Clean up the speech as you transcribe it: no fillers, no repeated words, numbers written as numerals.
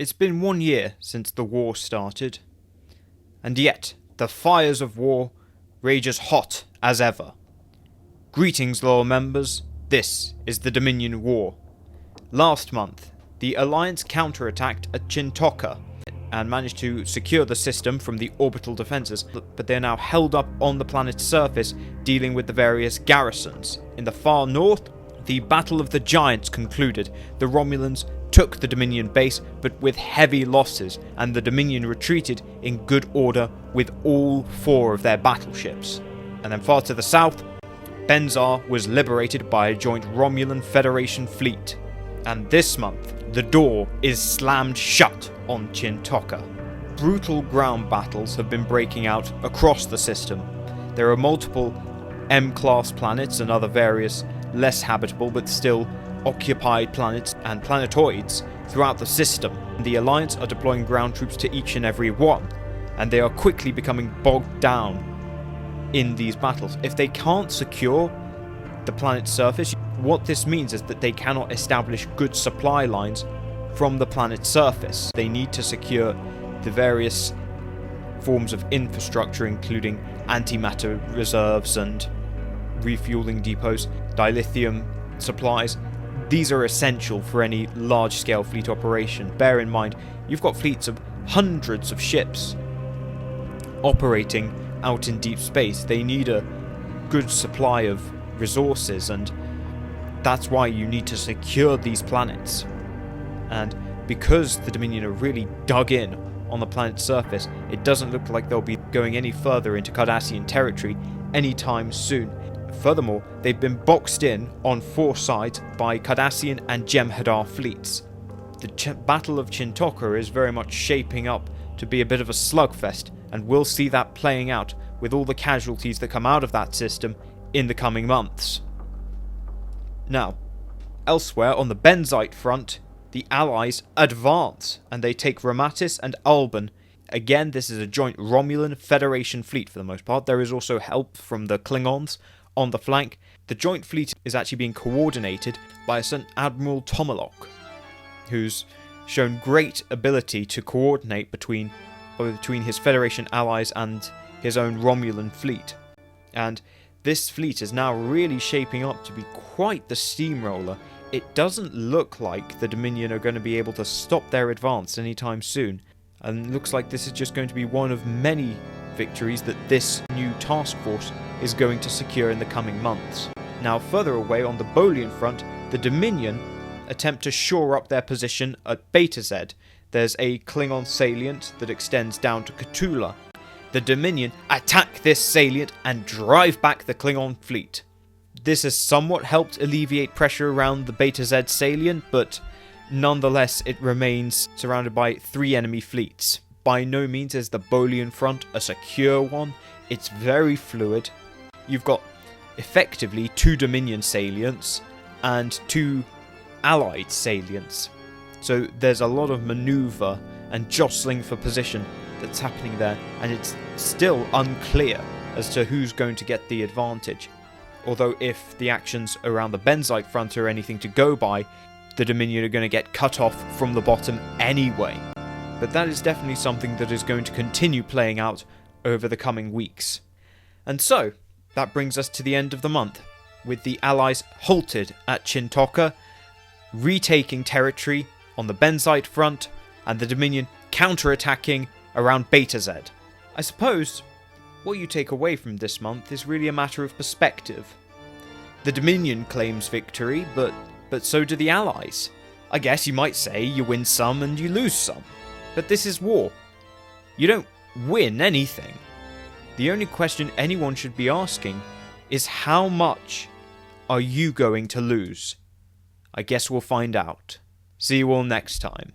It's been 1 year since the war started, and yet the fires of war rage as hot as ever. Greetings, loyal members, this is the Dominion War. Last month, the Alliance counterattacked at Chintoku and managed to secure the system from the orbital defences, but they are now held up on the planet's surface, dealing with the various garrisons. In the far north, the Battle of the Giants concluded. The Romulans took the Dominion base, but with heavy losses, and the Dominion retreated in good order with all 4 of their battleships. And then far to the south, Benzar was liberated by a joint Romulan Federation fleet. And this month, the door is slammed shut on Chintoku. Brutal ground battles have been breaking out across the system. There are multiple M-class planets and other various less habitable but still occupied planets and planetoids throughout the system. The Alliance are deploying ground troops to each and every one, and they are quickly becoming bogged down in these battles. If they can't secure the planet's surface, what this means is that they cannot establish good supply lines from the planet's surface. They need to secure the various forms of infrastructure, including antimatter reserves and refueling depots, dilithium supplies. These are essential for any large-scale fleet operation. Bear in mind, you've got fleets of hundreds of ships operating out in deep space. They need a good supply of resources, and that's why you need to secure these planets. And because the Dominion are really dug in on the planet's surface, it doesn't look like they'll be going any further into Cardassian territory anytime soon. Furthermore, they've been boxed in on 4 sides by Cardassian and Jem'Hadar fleets. The Battle of Chintoku is very much shaping up to be a bit of a slugfest, and we'll see that playing out with all the casualties that come out of that system in the coming months. Now, elsewhere on the Benzite front, the Allies advance, and they take Ramatis and Alban. Again, this is a joint Romulan Federation fleet for the most part. There is also help from the Klingons on the flank. The joint fleet is actually being coordinated by a certain Admiral Tomalok, who's shown great ability to coordinate between his Federation allies and his own Romulan fleet. And this fleet is now really shaping up to be quite the steamroller. It doesn't look like the Dominion are going to be able to stop their advance anytime soon, and looks like this is just going to be one of many victories that this new task force is going to secure in the coming months. Now, further away on the Bolian front, the Dominion attempt to shore up their position at Beta Z. There's a Klingon salient that extends down to Cthulhu. The Dominion attack this salient and drive back the Klingon fleet. This has somewhat helped alleviate pressure around the Beta Z salient, but nonetheless it remains surrounded by 3 enemy fleets. By no means is the Bolian front a secure one. It's very fluid. You've got effectively 2 Dominion salients and 2 Allied salients. So there's a lot of manoeuvre and jostling for position that's happening there, and it's still unclear as to who's going to get the advantage. Although if the actions around the Benzite front are anything to go by, the Dominion are going to get cut off from the bottom anyway. But that is definitely something that is going to continue playing out over the coming weeks. And so, that brings us to the end of the month, with the Allies halted at Chintoku, retaking territory on the Benzite front, and the Dominion counter-attacking around Beta Z. I suppose what you take away from this month is really a matter of perspective. The Dominion claims victory, but so do the Allies. I guess you might say you win some and you lose some. But this is war. You don't win anything. The only question anyone should be asking is how much are you going to lose? I guess we'll find out. See you all next time.